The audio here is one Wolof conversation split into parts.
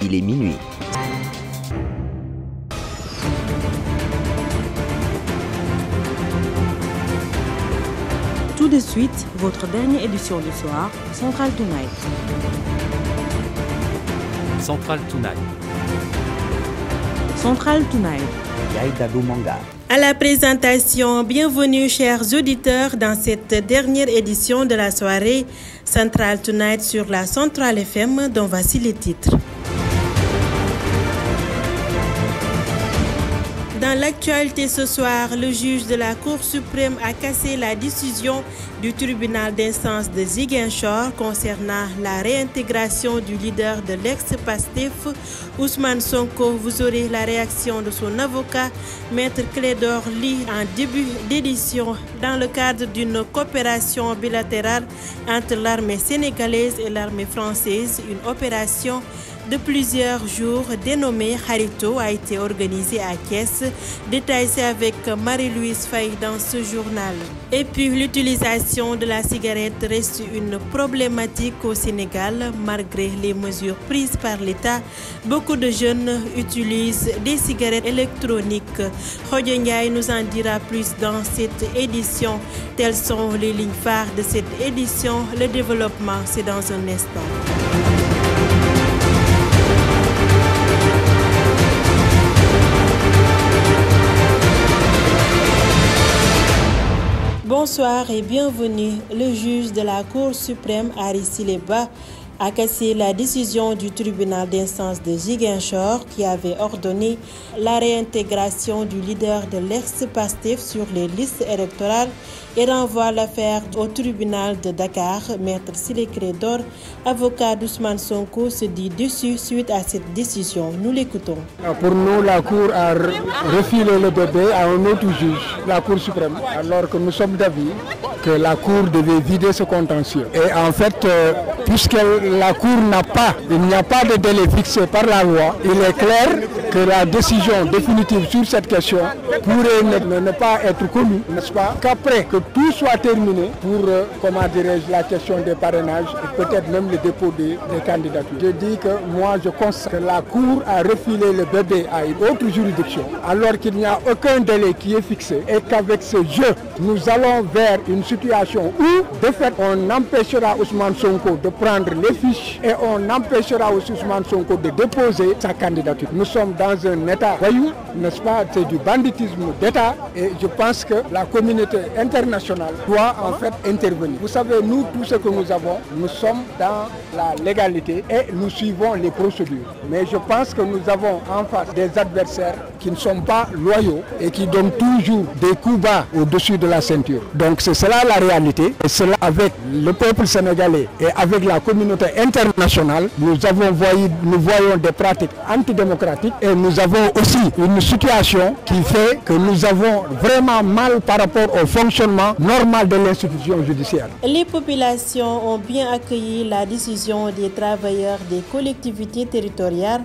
il est minuit. Tout de suite, votre dernière édition du soir, Central Tonight. Central Tonight. Central Tonight. Yaïdabou Manga. À la présentation, bienvenue chers auditeurs dans cette dernière édition de la soirée Central Tonight sur la Centrale FM dont voici les titres. Dans l'actualité ce soir, le juge de la Cour suprême a cassé la décision du tribunal d'instance de Ziguinchor concernant la réintégration du leader de l'ex-Pastef, Ousmane Sonko. Vous aurez la réaction de son avocat, Maître Clédor Ly, en début d'édition dans le cadre d'une coopération bilatérale entre l'armée sénégalaise et l'armée française. Une opération de plusieurs jours dénommée Harito a été organisée à Thiès. Détail c'est avec Marie-Louise Faye dans ce journal. Et puis l'utilisation de la cigarette reste une problématique au Sénégal malgré les mesures prises par l'État. Beaucoup de jeunes utilisent des cigarettes électroniques. Rodjo Ndiaye nous en dira plus dans cette édition. Telles sont les lignes phares de cette édition. Le développement, c'est dans un instant. Bonsoir et bienvenue. Le juge de la Cour suprême, Ari Sileba, a cassé la décision du tribunal d'instance de Ziguinchor qui avait ordonné la réintégration du leader de l'ex-Pastef sur les listes électorales et renvoie l'affaire au tribunal de Dakar. Maître Ciré Clédor, avocat d'Ousmane Sonko, se dit déçu suite à cette décision. Nous l'écoutons. Pour nous, la Cour a refilé le bébé à un autre juge, la Cour suprême, alors que nous sommes d'avis que la Cour devait vider ce contentieux. Et en fait, puisque la Cour n'a pas, il n'y a pas de délai fixé par la loi, il est clair que la décision définitive sur cette question pourrait ne pas être connue, n'est-ce pas, qu'après que tout soit terminé pour, comment dirais-je, la question des parrainages et peut-être même le dépôt des candidatures. Je dis que moi je constate que la Cour a refilé le bébé à une autre juridiction alors qu'il n'y a aucun délai qui est fixé et qu'avec ce jeu, nous allons vers une situation où, de fait, on empêchera Ousmane Sonko de prendre les fiches et on empêchera aussi Ousmane Sonko de déposer sa candidature. Nous sommes dans un État voyou, n'est-ce pas, c'est du banditisme d'État et je pense que la communauté internationale doit en fait intervenir. Vous savez, nous, tout ce que nous avons, nous sommes dans la légalité et nous suivons les procédures. Mais je pense que nous avons en face des adversaires qui ne sont pas loyaux et qui donnent toujours des coups bas au-dessus de la ceinture. Donc c'est cela la réalité et cela avec le peuple sénégalais et avec la communauté internationale, nous voyons des pratiques antidémocratiques et nous avons aussi une situation qui fait que nous avons vraiment mal par rapport au fonctionnement normal de l'institution judiciaire. Les populations ont bien accueilli la décision des travailleurs des collectivités territoriales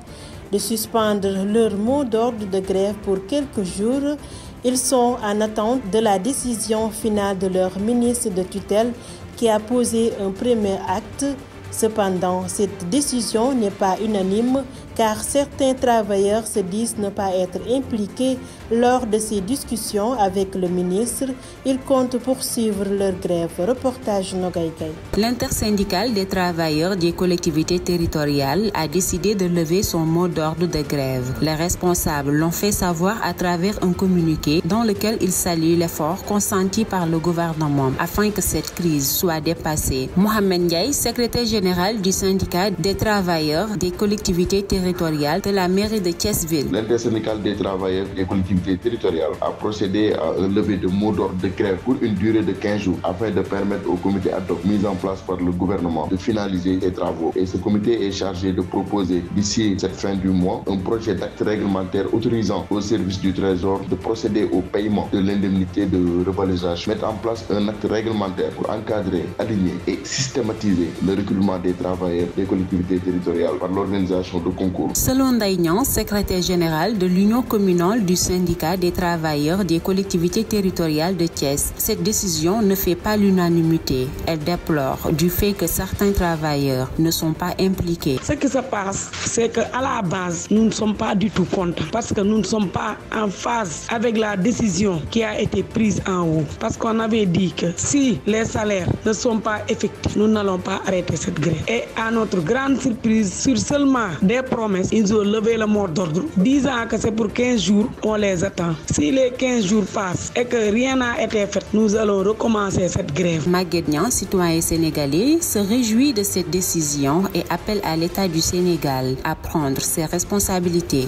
de suspendre leur mot d'ordre de grève pour quelques jours. Ils sont en attente de la décision finale de leur ministre de tutelle qui a posé un premier acte. Cependant, cette décision n'est pas unanime car certains travailleurs se disent ne pas être impliqués lors de ces discussions avec le ministre. Ils comptent poursuivre leur grève. Reportage Nogaïkay. L'intersyndicale des travailleurs des collectivités territoriales a décidé de lever son mot d'ordre de grève. Les responsables l'ont fait savoir à travers un communiqué dans lequel ils saluent l'effort consenti par le gouvernement afin que cette crise soit dépassée. Mohamed Ndiaye, secrétaire général du syndicat des travailleurs des collectivités territoriales de la mairie de Thiès-Ville. L'intersyndicale des travailleurs des collectivités territoriales a procédé à un levée de mot d'ordre de grève pour une durée de 15 jours afin de permettre au comité ad hoc mis en place par le gouvernement de finaliser les travaux. Et ce comité est chargé de proposer d'ici cette fin du mois un projet d'acte réglementaire autorisant au service du Trésor de procéder au paiement de l'indemnité de revalorisation, mettre en place un acte réglementaire pour encadrer, aligner et systématiser le recrutement des travailleurs des collectivités territoriales par l'organisation de concours. Selon Ndaïnian, secrétaire général de l'Union communale du syndicat syndicat des travailleurs des collectivités territoriales de Thiès. Cette décision ne fait pas l'unanimité. Elle déplore du fait que certains travailleurs ne sont pas impliqués. Ce qui se passe, c'est qu'à la base, nous ne sommes pas du tout contents parce que nous ne sommes pas en phase avec la décision qui a été prise en haut. Parce qu'on avait dit que si les salaires ne sont pas effectifs, nous n'allons pas arrêter cette grève. Et à notre grande surprise, sur seulement des promesses, ils ont levé le mot d'ordre, disant que c'est pour 15 jours, on les attend. Si les 15 jours passent et que rien n'a été fait, nous allons recommencer cette grève. Maguette Niang, citoyen sénégalais, se réjouit de cette décision et appelle à l'État du Sénégal à prendre ses responsabilités.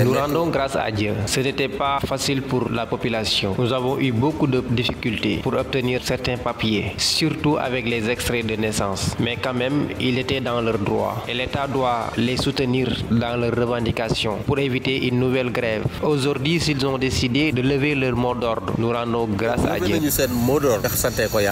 Nous rendons grâce à Dieu. Ce n'était pas facile pour la population. Nous avons eu beaucoup de difficultés pour obtenir certains papiers, surtout avec les extraits de naissance. Mais quand même, ils étaient dans leurs droits. Et l'État doit les soutenir dans leurs revendications pour éviter une nouvelle grève. Aujourd'hui, s'ils ont décidé de lever leur mot d'ordre, nous rendons grâce à Dieu.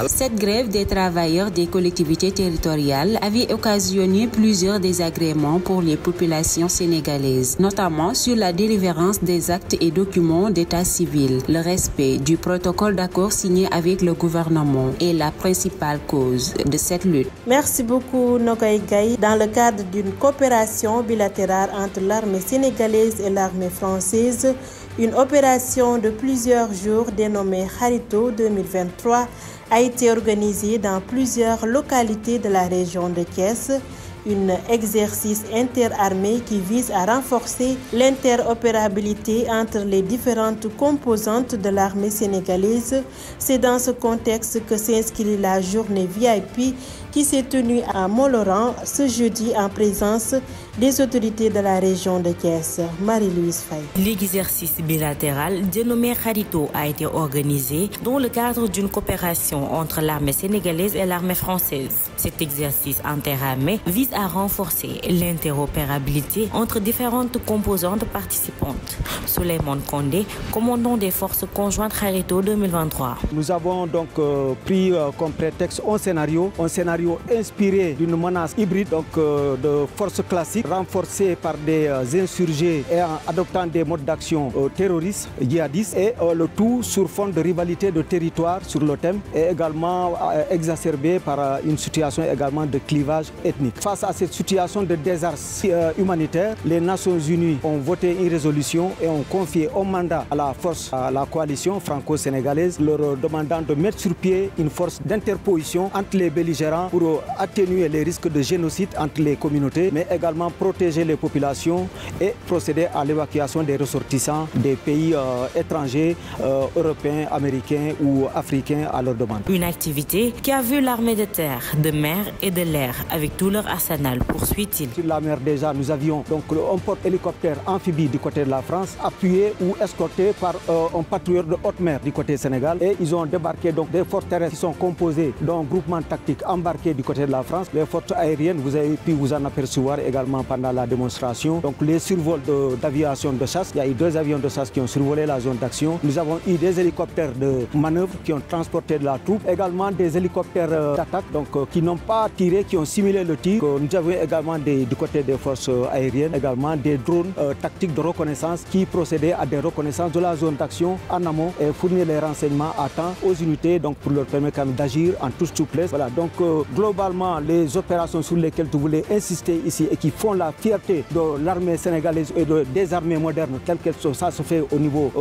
Cette grève des travailleurs des collectivités territoriales avait occasionné plusieurs désagréments pour les populations sénégalaises, notamment sur la délivrance des actes et documents d'état civil. Le respect du protocole d'accord signé avec le gouvernement est la principale cause de cette lutte. Merci beaucoup Nogaï Gaye. Dans le cadre d'une coopération bilatérale entre l'armée sénégalaise et l'armée française, une opération de plusieurs jours dénommée Harito 2023 a été organisée dans plusieurs localités de la région de Thiès. Un exercice interarmé qui vise à renforcer l'interopérabilité entre les différentes composantes de l'armée sénégalaise. C'est dans ce contexte que s'inscrit la journée VIP qui s'est tenue à Moloran ce jeudi en présence des autorités de la région de Thiès. Marie-Louise Faye. L'exercice bilatéral dénommé Harito a été organisé dans le cadre d'une coopération entre l'armée sénégalaise et l'armée française. Cet exercice interarmé vise à renforcer l'interopérabilité entre différentes composantes participantes. Souleymane Kondé, commandant des forces conjointes Harito 2023. Nous avons donc pris comme prétexte un scénario inspiré d'une menace hybride, donc de forces classiques renforcées par des insurgés et en adoptant des modes d'action terroristes, djihadistes, et le tout sur fond de rivalité de territoire sur le thème et également exacerbé par une situation également de clivage ethnique. Face à cette situation de désastre humanitaire, les Nations Unies ont voté une résolution et ont confié un mandat à la force, à la coalition franco-sénégalaise, leur demandant de mettre sur pied une force d'interposition entre les belligérants pour atténuer les risques de génocide entre les communautés, mais également protéger les populations et procéder à l'évacuation des ressortissants des pays étrangers, européens, américains ou africains à leur demande. Une activité qui a vu l'armée de terre, de mer et de l'air avec tout leur arsenal, poursuit-il. Sur la mer déjà, nous avions donc un porte-hélicoptère amphibie du côté de la France, appuyé ou escorté par un patrouilleur de haute mer du côté du Sénégal, et ils ont débarqué donc des forces terrestres qui sont composées d'un groupement tactique embarqué du côté de la France. Les forces aériennes, vous avez pu vous en apercevoir également pendant la démonstration. Donc les survols d'aviation de chasse, il y a eu 2 avions de chasse qui ont survolé la zone d'action. Nous avons eu des hélicoptères de manœuvre qui ont transporté de la troupe, également des hélicoptères d'attaque donc qui n'ont pas tiré, qui ont simulé le tir. Nous avons également du côté des forces aériennes également des drones tactiques de reconnaissance qui procédaient à des reconnaissances de la zone d'action en amont et fournir les renseignements à temps aux unités donc pour leur permettre d'agir en toute souplesse. Voilà, donc globalement les opérations sur lesquelles tu voulais insister ici et qui font la fierté de l'armée sénégalaise et des armées modernes telles qu'elles sont, ça se fait au niveau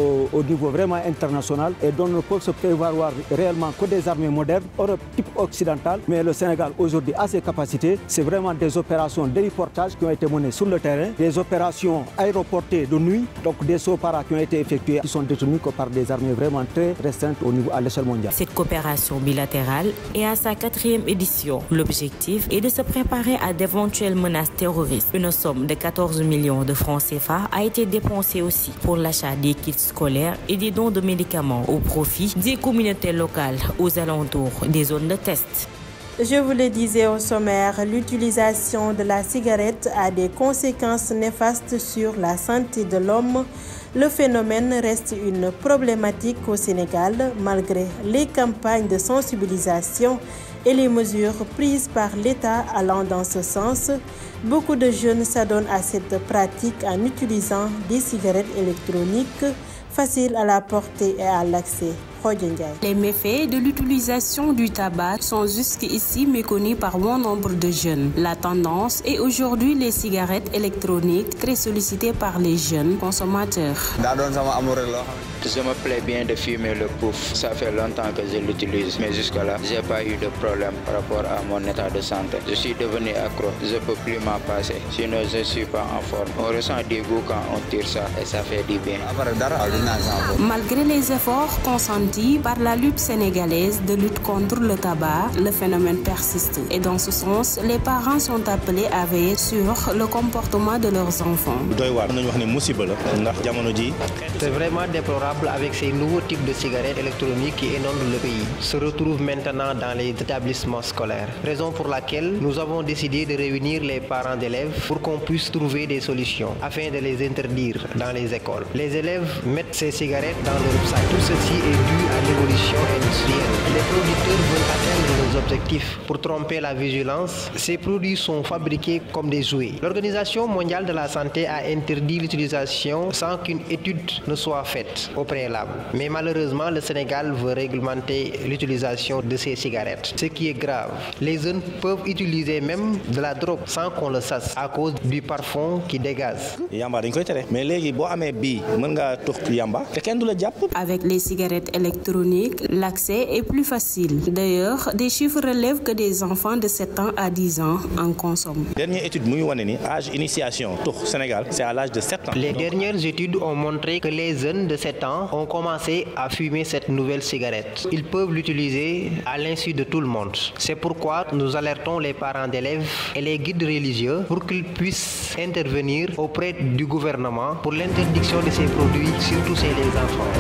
vraiment international et dont ne peuvent se prévaloir réellement que des armées modernes, Europe type occidentale, mais le Sénégal aujourd'hui a ses capacités. C'est vraiment des opérations d'héliportage qui ont été menées sur le terrain, des opérations aéroportées de nuit, donc des SOPARA qui ont été effectuées, qui sont détenues que par des armées vraiment très restreintes au niveau à l'échelle mondiale. Cette coopération bilatérale est à sa 4e édition. L'objectif est de se préparer à d'éventuelles menaces terroristes. Une somme de 14 millions de francs CFA a été dépensée aussi pour l'achat des kits scolaires et des dons de médicaments au profit des communautés locales aux alentours des zones de test. Je vous le disais au sommaire, l'utilisation de la cigarette a des conséquences néfastes sur la santé de l'homme. Le phénomène reste une problématique au Sénégal malgré les campagnes de sensibilisation et les mesures prises par l'État allant dans ce sens. Beaucoup de jeunes s'adonnent à cette pratique en utilisant des cigarettes électroniques faciles à la portée et à l'accès. Les méfaits de l'utilisation du tabac sont jusqu'ici méconnus par bon nombre de jeunes. La tendance est aujourd'hui les cigarettes électroniques très sollicitées par les jeunes consommateurs. Je me plais bien de fumer le pouf. Ça fait longtemps que je l'utilise, mais jusque-là, je n'ai pas eu de problème par rapport à mon état de santé. Je suis devenu accro, je ne peux plus m'en passer, sinon je ne suis pas en forme. On ressent du goût quand on tire ça et ça fait du bien. Malgré les efforts consentis par la lutte sénégalaise de lutte contre le tabac, le phénomène persiste. Et dans ce sens, les parents sont appelés à veiller sur le comportement de leurs enfants. C'est vraiment déplorable avec ces nouveaux types de cigarettes électroniques qui inondent le pays, se retrouvent maintenant dans les établissements scolaires. Raison pour laquelle nous avons décidé de réunir les parents d'élèves pour qu'on puisse trouver des solutions afin de les interdire dans les écoles. Les élèves mettent ces cigarettes dans leur sac. Tout ceci est dû à l'évolution industrielle. Les producteurs veulent atteindre leurs objectifs. Pour tromper la vigilance, ces produits sont fabriqués comme des jouets. L'Organisation mondiale de la santé a interdit l'utilisation sans qu'une étude ne soit faite au préalable. Mais malheureusement, le Sénégal veut réglementer l'utilisation de ces cigarettes, ce qui est grave. Les jeunes peuvent utiliser même de la drogue sans qu'on le sache à cause du parfum qui dégage. Avec les cigarettes électroniques, l'accès est plus facile. D'ailleurs, des chiffres relèvent que des enfants de 7 ans à 10 ans en consomment. Dernière étude, âge initiation au Sénégal, c'est à l'âge de 7 ans. Les dernières études ont montré que les jeunes de 7 ans ont commencé à fumer cette nouvelle cigarette. Ils peuvent l'utiliser à l'insu de tout le monde. C'est pourquoi nous alertons les parents d'élèves et les guides religieux pour qu'ils puissent intervenir auprès du gouvernement pour l'interdiction de ces produits, surtout chez les enfants.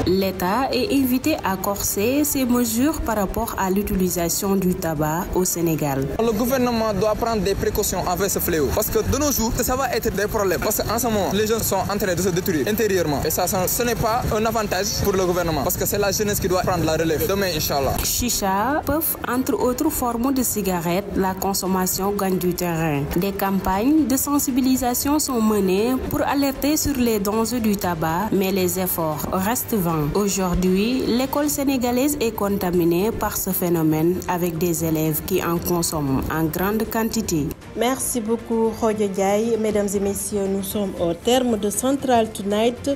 L'État est invité à corser ses mesures par rapport à l'utilisation du tabac au Sénégal. Le gouvernement doit prendre des précautions envers ce fléau parce que de nos jours, ça va être des problèmes. Parce qu'en ce moment, les jeunes sont en train de se détruire intérieurement. Et ça, ce n'est pas un avantage pour le gouvernement parce que c'est la jeunesse qui doit prendre la relève. Demain, Inch'Allah. Chicha, puff, entre autres formes de cigarettes, la consommation gagne du terrain. Des campagnes de sensibilisation sont menées pour alerter sur les dangers du tabac, mais les efforts restent vains. Aujourd'hui, l'école sénégalaise est contaminée par ce phénomène avec des élèves qui en consomment en grande quantité. Merci beaucoup, Roger Diaye. Mesdames et messieurs, nous sommes au terme de Central Tonight.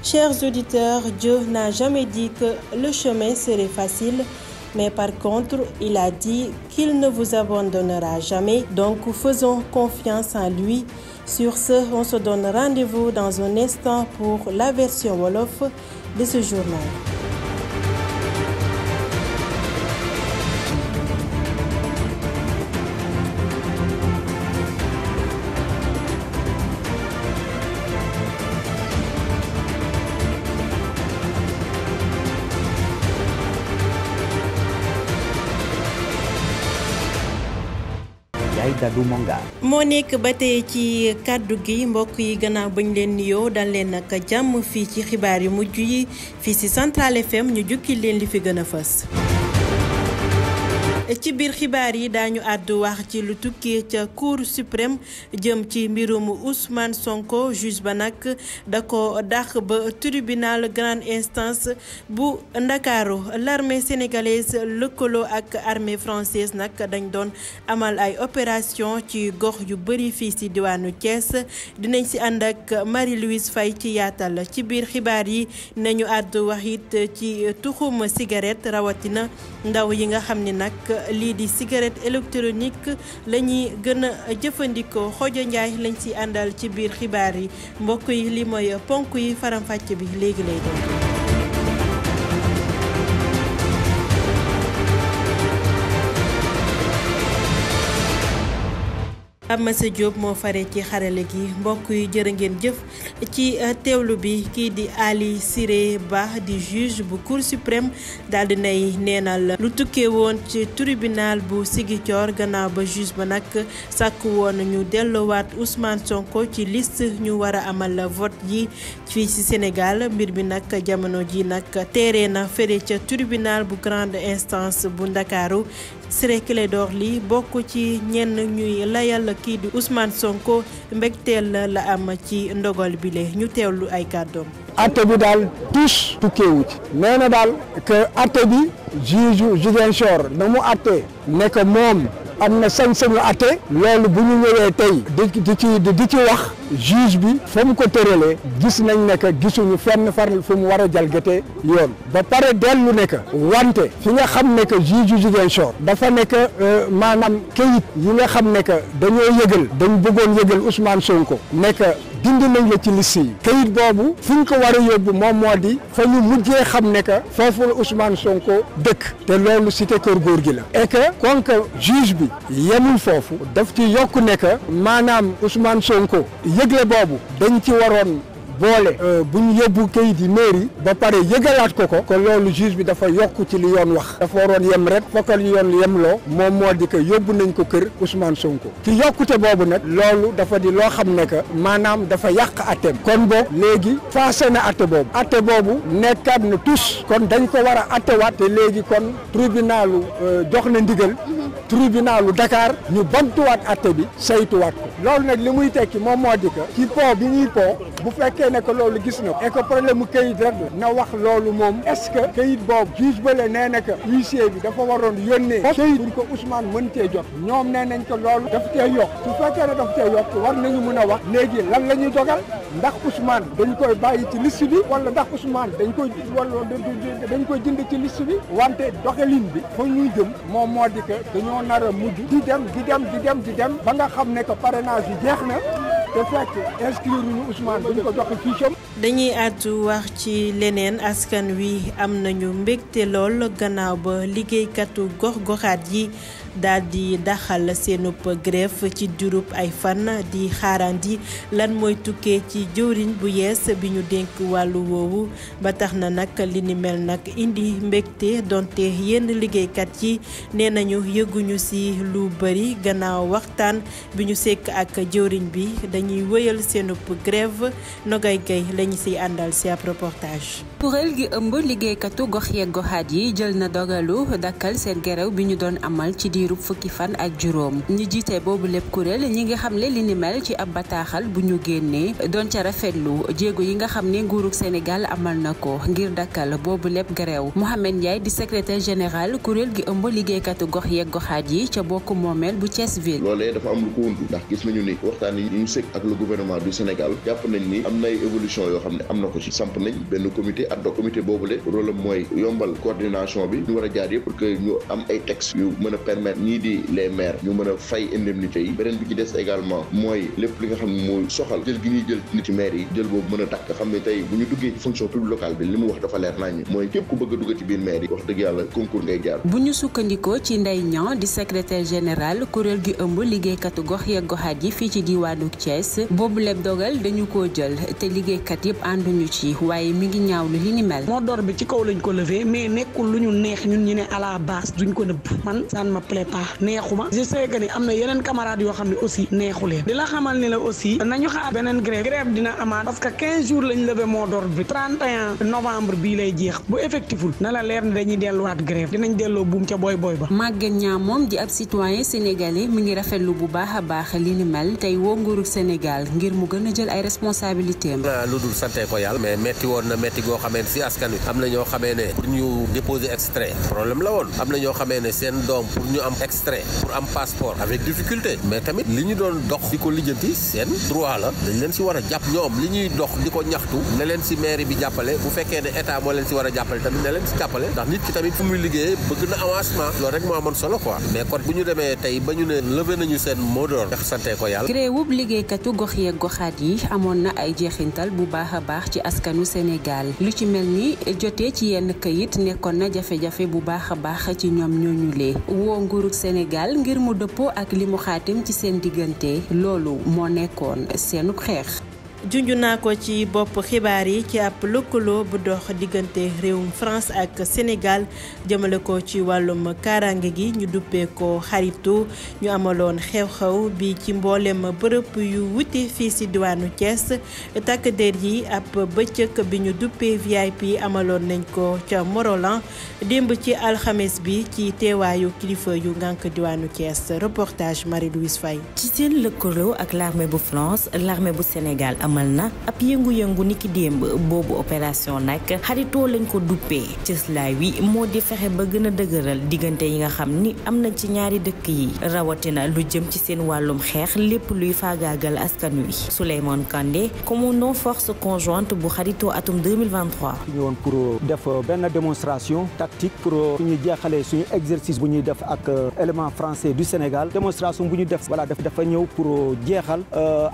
Chers auditeurs, Dieu n'a jamais dit que le chemin serait facile, mais par contre, il a dit qu'il ne vous abandonnera jamais. Donc, faisons confiance en lui. Sur ce, on se donne rendez-vous dans un instant pour la version Wolof de ce journal. moo nekk ba tey ci kàddu gi mbokk yi gannaaw bañ leen nuyoo dal leen nag jàmm fii ci xibaar yu mujj yi fii ci Central FM ñu jukki leen li fi gën a fës. ci biir xibaar yi daañu àddu wax ci lu tukkee ca Cour suprême jëm ci mbirum Ousmane Sonko juge ba nag da ko dàq ba tribunal grande instance bu Ndakaaru l'armée sénégalaise lëkkaloo ak armée française nag dañ doon amal ay opération ci gox yu bëri fii ci diwaanu Thiès dinañ ci ànd ak Marie-Louise Faye ci yaatal ci biir xibaar yi nañu àddu wax it ci tuxum cigarette rawatina ndaw yi nga xam ne nag lii di cigarette électronique la ñuy gën a jëfandikoo Xojo Njaay lañ ci àndal ci biir xibaar yi mbokk yi li mooy ponk yi faram-fàcce bi léegi lay doon. Amasa Diop moo fare ci xarale gi mbokk yi jërë ngeen jëf ci teewlu bi kii di Ali Siré Ba di juge bu Cour suprême daal di nay neenal lu tukkee woon ci tribunal bu Ziguinchor gannaaw ba juge ba nag sàkk woon ñu delloowaat Ousmane Sonko ci liste ñu war a amal vote yi fii ci Sénégal mbir bi nag jamono ji nag teeree na fële ca tribunal bu grande instance bu Ndakaaru Ciré Clédor Ly bokk ci ñenn ñuy layal kii di Ousmane Sonko mbégteel la am ci ndogal bi le ñu teewlu ay kàddoom. atte bi daal tous tukkeewu ci nee na daal que atte bi juge Ziguinchor na mu atte ne que moom am na sañ-sañu atte loolu bu ñu ñëwee tey di ci wax juge bi fa mu ko tëralee gis nañ ne que gisuñu fenn farl fu mu war a jalgatee yoon ba pare dellu ne que wante fi nga xam ne que juge Ziguinchor dafa ne que maanaam kayit yi nga xam ne que dañ bëggoon yëgal Ousmane Sonko ne que dindi nañ la ci liste yi kayit boobu fi ñu ko war a yóbbu moom moo di fa ñu mujjee xam ne que foofu la Ousmane Sonko dëkk te loolu cité Kër Gorgui la et que kon que juge bi yemul foofu daf ci yokk ne que maanaam Ousmane Sonko yëgle boobu dañ ci waroon boole bu ñu yóbbu kayit yi mairie ba pare yëgalaat ko loolu juge bi dafa yokk ci li yoon wax dafa waroon yem rek fokkal yoon yemloo moom moo di que yóbbu nañ ko kër Ousmane Sonko ci yokkute boobu nag loolu dafa di loo xam ne que maanaam dafa yàq atteem kon bo léegi faase na atte boobu nekkaat na tous kon dañ ko war a attewaat te léegi kon tribunalu jox na ndigal tribunalu Dakar ñu bamtuwaat atte bi saytuwaat ko loolu nag li muy tekki moom moo di que ci po bi ñuy po bu fekkee ne que loolu gis na ko et que problème mu kayit rek la na wax loolu moom est-ce que kayit boobu juge bële nee na que huissier bi dafa waroon yónnee kayit pour que Ousmane mën cee jot ñoom nee nañ ko loolu daf cee yokk su fekkee ne daf cee yokk war nañu mën a wax léegi lan la ñuy dogal ndax Ousmane dañ koy bàyyi ci liste bi wala ndax Ousmane dañ koy jënd ci liste bi wante doxalin bi fa ñuy jëm moom moo di que dañoo nar a mujj di dem ba nga xam ne que parrainage yi jeex na te fekk inscrire ñu Ousmane dañ ko joxe fiche am. dañuy àddu wax ci leneen askan wi am nañu mbégte lool gannaaw ba liggéeykatu gox-goxaat yi daal di daxal seenub grève ci diirub ay fan di xaarandi lan mooy tukkee ci jëwriñ bu yees bi ñu dénk wàllu woowu ba tax na nag li ni mel nag indi mbégte donte yenn liggéeykat yi nee nañu yëguñu ci lu bari gannaaw waxtaan bi ñu sekk ak jëwriñ bi dañuy wëyal seenub grève Nogay Gay lañu ciy àndal ci ab reportage. kuréel gi ëmb liggéeykatu gox yeeg goxaat yi jël na dogalu dakkal seen grève bi ñu doon amal ci diirub fukki fan ak juróom ñi jiite boobu lépp kuréel ñi nga xam ne li ni mel ci ab bataaxal bu ñu génnee doon ca rafetlu jéego yi nga xam ne nguurug Sénégal amal na ko ngir dakkal boobu lépp grève Mohamed Ndiaye di secrétaire général kuréel gi ëmb liggéeykatu gox yeeg goxaat yi ca bokk moomeel bu Thiès ville. loolee dafa am lu ko wundu ndax gis nañu ni waxtaan yi ñu sëkk ak le gouvernement du Sénégal jàpp nañ ni am na ay évolution yoo xam ne am na ko ci samp nañ benn comité ad hoc comité boobule rôle am mooy yombal coordination bi ñu war a jaar yëpp pour que ñu am ay textes yu mën a permettre ñii di les maires ñu mën a fay indemnité yi beneen bi ci des également mooy lépp li nga xam ne mooy soxal jël gi ñuy jël nit ci maires yi jël boobu mën a takk xam ne tey bu ñu duggee ci fonction publique locale bi li mu wax dafa leer nañu mooy képp ku bëgg a dugg ci biir maire yi wax dëgg yàlla concours ngay jaar. bu ñu sukkandikoo ci Ndeye Niang di secrétaire général kuréel gi ëmb liggéeykatu gox yeeg goxaat yi fii ci diwaanu Thiès boobu lépp dogal dañu koo jël te liggéeykat yëpp ànduñu ci waaye mi ngi ñaawlu li ni mel. moo door bi ci kaw lañ ko levé mais nekkul lu ñu neex ñun ñu ne à la base duñ ko nëbb man ça ne me plaît pas neexuma je sais que ni am na yeneen camarades yoo xam ne aussi neexu leen di la xamal ni la aussi nañu xaar beneen grève dina amaat parce que 15 jours lañ levé moo door bi 31 novembre bii lay jeex bu effectiful na la leer ni dañuy delluwaat grève dinañ delloo buum ca boy ba. Maguette Niang moom di ab citoyen sénégalais mi ngi rafetlu bu baax a baax li ni mel tey woo nguurug Sénégal ngir mu gën a jël ay responsabilités am. lu dul sante ko yàlla mais metti woon na metti goo xamee ne si askan wi am na ñoo xamee ne pour ñu déposer extrait problème la woon am na ñoo xamee ne seen doom pour ñu am extrait pour am passeport avec difficulté mais tamit li ñu doon dox di ko lijjanti seen droit la dañ leen si war a jàpp ñoom li ñuy dox di ko ñaxtu ne leen si mairie bi jàppale bu fekkee ne état moo leen si war a jàppale tamit ne leen si jàppale ndax nit ki tamit fu muy liggéeyee bëgg na avancement loolu rek moo amoon solo quoi mais kon bu ñu demee tey ba ñu ne levé nañu seen mot d'ordre sante ko yàlla. gréewub liggéeykat saytu gox yeeg goxaat yi amoon na ay jeexintal bu baax a baax ci askanu Sénégal lu ci mel ni jotee ci yenn kayit nekkoon na jafe-jafe bu baax a baax ci ñoom ñooñu lee woo nguurug Sénégal ngir mu dëppoo ak li mu xaatim ci seen diggante loolu moo nekkoon seenub xeex. junj naa ko ci bopp xibaar yi ci ab lëkkaloo bu dox diggante réewum France ak Sénégal jëmale ko ci wàllum kaaraange gi ñu duppee ko xaritu ñu amaloon xew-xew bi ci mboolem bërëb yu wuti fii ci diwaanu Thiès takk der yi ab bëccëg bi ñu duppee VIP amaloon nañ ko ca Morolan démb ci alxames bi ci teewaayu kilifa yu ngànk diwaanu Thiès reportage Marie-Louise Faye. ci seen lëkkaloo ak l'armée bu France l'armée bu Sénégal amal na ab yëngu-yëngu niki démb boobu opération nag xaritoo lañ ko duppee cëslaay wi moo di fexe ba gën a dëgëral diggante yi nga xam ni am na ci ñaari dëkk yi rawatina lu jëm ci seen wàllum xeex lépp luy faagaagal askan wi Souleymane Kandé commandant force conjointe bu xaritoo atum 2023. ñu woon pour def benn démonstration tactique pour ñu jeexalee suñu exercice bu ñuy def ak élément français du Sénégal démonstration bu ñu def voilà dafa ñëw pour jeexal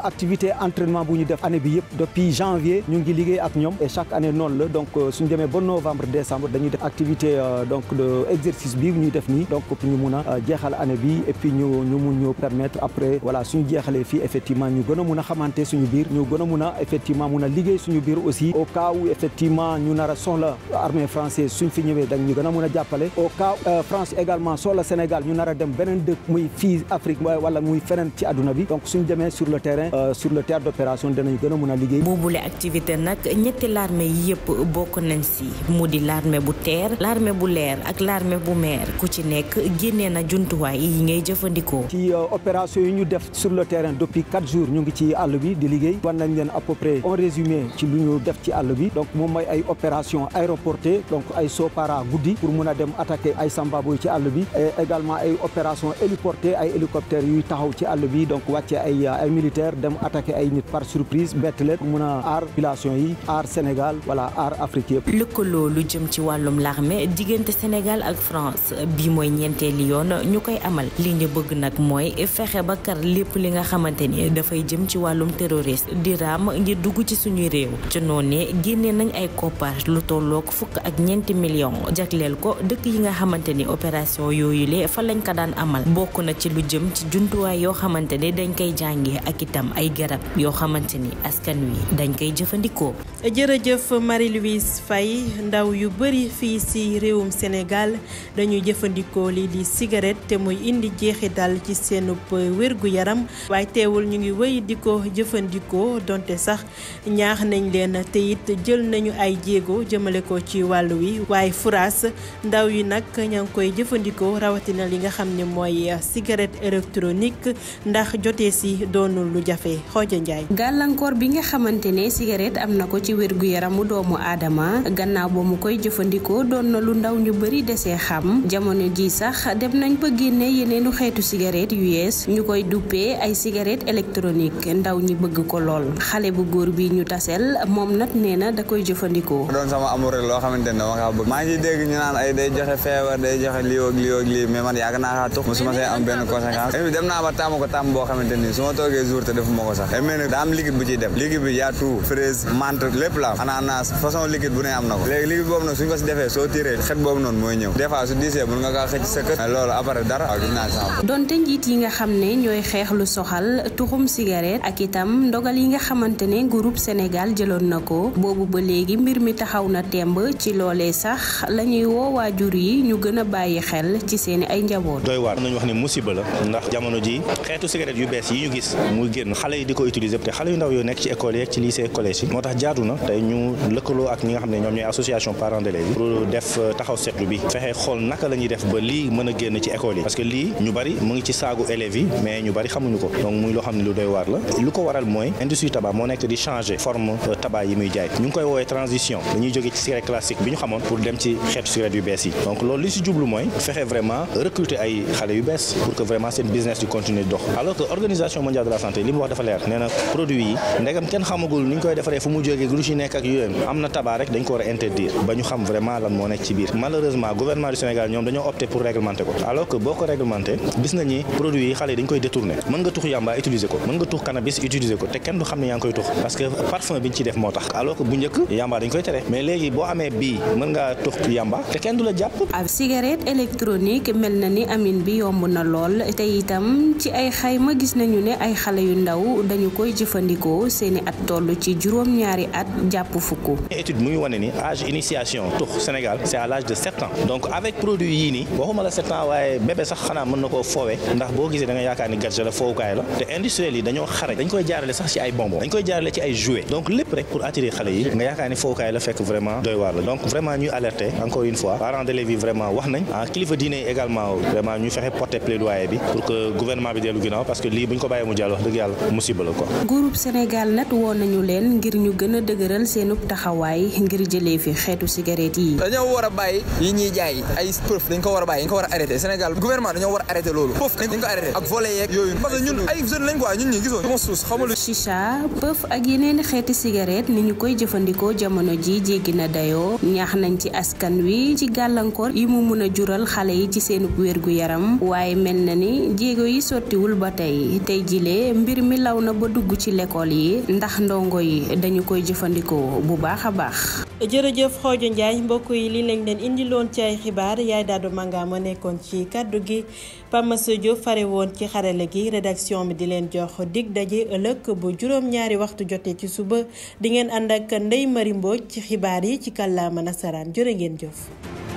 activité entraînement bu ñu def année bi yëpp depuis janvier ñu ngi liggéey ak ñoom et chaque année noonu la donc suñu demee ba novembre décembre dañuy def activité donc de exercice bi ñuy def nii donc pour ñu mun a jeexal année bi et puis ñu mun ñu permettre après voilà suñu jeexalee fii effectivement ñu gën a mun a xamante suñu biir ñu gën a mun a effectivement mun a liggéey suñu biir aussi au cas où effectivement ñu nar a soxla armée française suñ fi ñëwee dañ ñu gën a mun a jàppale au cas France également soxla Sénégal ñu nar a dem beneen dëkk muy fii Afrique wala muy feneen ci àdduna bi donc suñ demee sur le terrain sur le théâtre d'opération danañ gën a mun a liggéey. boobule activité nag ñetti l'armée yi yëpp bokk nañ si mu di l'armée bu terre l'armée bu leer ak l'armée bu mer ku ci nekk génnee na jumtuwaay yi ngay jëfandikoo. ci opération yi ñu def sur le terrain depuis 4 jours ñu ngi ci àll bi di liggéey wan nañ leen à peu près un résumé ci lu ñu def ci àll bi donc moom mooy ay opération aéroportée donc ay Sopara guddi pour mun a dem attaquer ay Sambaboy ci àll bi et également ay opération héliportée ay hélicoptères yuy taxaw ci àll bi donc wàcce ay militaires dem attaquer ay nit par surprise bett leen mun a aar population yi aar Sénégal wala aar Afrique yëpp. lëkkaloo lu jëm ci wàllum l'armée diggante Sénégal ak France bi mooy ñeenteeli yoon ñu koy amal li ñu bëgg nag mooy fexe ba kar lépp li nga xamante ni dafay jëm ci wàllum terroriste di raam ngir dugg ci suñuy réew ci noonu génnee nañ ay koppar lu tollook $4 millions jagleel ko dëkk yi nga xamante ni opération yooyu le fa lañ ko daan amal bokk na ci lu jëm ci jumtuwaay yoo xamante ni dañ koy jàngee ak itam ay garab yoo xamante ni askan wi dañ koy jëfandikoo. jërëjëf Marie-Louise Faye ndaw yu bëri fii ci réewum Sénégal dañuy jëfandikoo lii di cigarette te muy indi jeexital ci seenub wérgu yaram waaye teewul ñu ngi wéy di ko jëfandikoo donte sax ñaax nañ leen te it jël nañu ay jéego jëmale ko ci wàllu wi waaye furaas ndaw yi nag ña ngi koy jëfandikoo rawatina li nga xam ne mooy cigarette électronique ndax jotee ci doonul lu jafe Xooja Njaay. gàllankoor bi nga xamante ne cigarette am na ko ci wérgu yaramu doomu aadama gannaaw ba mu koy jëfandikoo doon na lu ndaw ñu bari desee xam jamono ji sax dem nañ ba génne yeneenu xeetu cigarette yu yees ñu koy duppee ay cigarette électronique ndaw ñi bëgg ko lool xale bu góor bi ñu tasel moom nag nee na da koy jëfandikoo. doon sama amour rek loo xamante ne dama kaa bëgg maa ngi dégg ñu naan ay day joxe feebar day joxe lii ak lii mais man yàgg naa xaa tux musuma see am benn conséquence et puis dem naa ba tàmm ko tàmm boo xamante ni su ma toogee jour te defuma ko sax mais nag daa am liquide bu ciy dem liquide bi yaa tout fraise menthe lépp la ananas façon liquide bu ne am na ko léegi liquide boobu nag suñ ko si defee soo tiree xet boobu noonu mooy ñëw des fois su diisee mën nga kaa xëcc sa kër loolu après dara waaw gis naa sama donte njiit yi nga xam ne ñooy xeex lu soxal tuxum cigarette ak itam ndogal yi nga xamante ne groupe Sénégal jëloon na ko boobu ba léegi mbir mi taxaw na temb ci loolee sax la ñuy woo waajur yi ñu gën a bàyyi xel ci seeni ay njaboot. doy waar nañu wax ne musiba la ndax jamono ji xeetu cigarette yu bees yi ñu gis muy génn xale yi di ko utiliser te xale yu ndaw yoo nekk ci école yi ak ci lycée collège yi moo tax jaadu na tey ñu lëkkaloo ak ñi nga xam ne ñoom ñooy association parents d'élèves yi pour def taxaw seetlu bi fexe xool naka la ñuy def ba lii mën a génn ci école yi parce que lii ñu bari mu ngi ci saagu élèves yi mais ñu bari xamuñu ko donc muy loo xam ne lu doy waar la lu ko waral mooy industrie tabac moo nekk di changer forme tabac yi muy jaay ñu ngi koy woowee transition dañuy jóge ci cigarette classique bi ñu xamoon pour dem ci xeetu cigarette yu bees yi donc loolu li si jublu mooy fexe vraiment recruter ay xale yu bees pour que vraiment seen business di continuer dox alors que organisation mondiale de la santé li mu wax dafa leer nee na produit yi ndegam kenn xamagul ni ñu koy defaree fu mu jógee lu lu ci nekk ak yooyu am na tabac rek dañ ko war a interdire ba ñu xam vraiment lan moo nekk ci biir malheureusement gouvernement du Sénégal ñoom dañoo opté pour réglementer ko alors que boo ko réglementer gis nañ ni produits yi xale yi dañ koy détourner mën nga tux yamba utiliser ko mën nga tux cannabis utiliser ko te kenn du xam ne yaa ngi koy tux parce que parfum bi ñu ci def moo tax alors que bu njëkk yamba dañ koy tere mais léegi boo amee bii mën ngaa tux yamba te kenn du la jàpp. ab cigarette électronique mel na ni amin bi yomb na lool te itam ci ay xayma gis nañu ne ay xale yu ndaw dañu koy jëfandikoo seeni at toll ci juróom-ñaari at jàpp fukk. étude mu ngi wane ni âge initiation tux Sénégal c'est à l'âge de 7 ans donc avec produit yii nii waxuma la 7 ans waaye bébé sax xanaa mën na koo foowee ndax boo gisee da nga yaakaar ni gadget la foowukaay la te industriel yi dañoo xarañ dañ koy jaarale sax ci ay bonbons dañ koy jaarale ci ay jouets donc lépp rek pour attirer xale yi nga yaakaar ni foowukaay la fekk vraiment doy waar la donc vraiment ñuy alerter encore une fois parents d'élèves yi vraiment wax nañ kilifa diine yi également vraiment ñu fexe porter plaidoyer bi pour que gouvernement bi dellu ginnaaw parce que lii bu ñu ko bàyyee mu jàll wax dëgg yàlla musiba la quoi. groupe Sénégal nag woo nañu leen ngir ñu gën a dëgëral seenub taxawaay ngir jëlee fi xeetu cigarette yi. dañoo war a bàyyi yi ñuy jaay ay puff dañ ko war a bàyyi dañ ko war a arrêté Sénégal gouvernement dañoo war a arrêté loolu puff dañ ko arrêté ak volet yeeg yooyu parce que ñun ay jeunes lañ quoi ñun ñi gisoo sama suus xamul. chicha puff ak yeneen xeeti cigarette ni ñu koy jëfandikoo jamono ji jéggi na dayoo ñaax nañ ci askan wi ci gàllankoor yi mu mun a jural xale yi ci seenub wérgu yaram waaye mel na ni jéego yi sottiwul ba tey jilee mbir mi law na ba dugg ci l'école yi ndax ndongo yi dañu koy jëfandikoo bu baax a baax. jërëjëf Xoojo Njaay mbokk yi li lañ leen indiloon ci ay xibaar yaay daadu manga ma nekkoon ci kaddu gi Pamasa Diop fare woon ci xarale gi rédaction bi di leen jox dig daje ëllëg bu juróom-ñaari waxtu jotee ci suba di ngeen ànd ak Ndeye Marie Mbodj ci xibaar yi ci kàllaama nasaraan jërë ngeen jëf.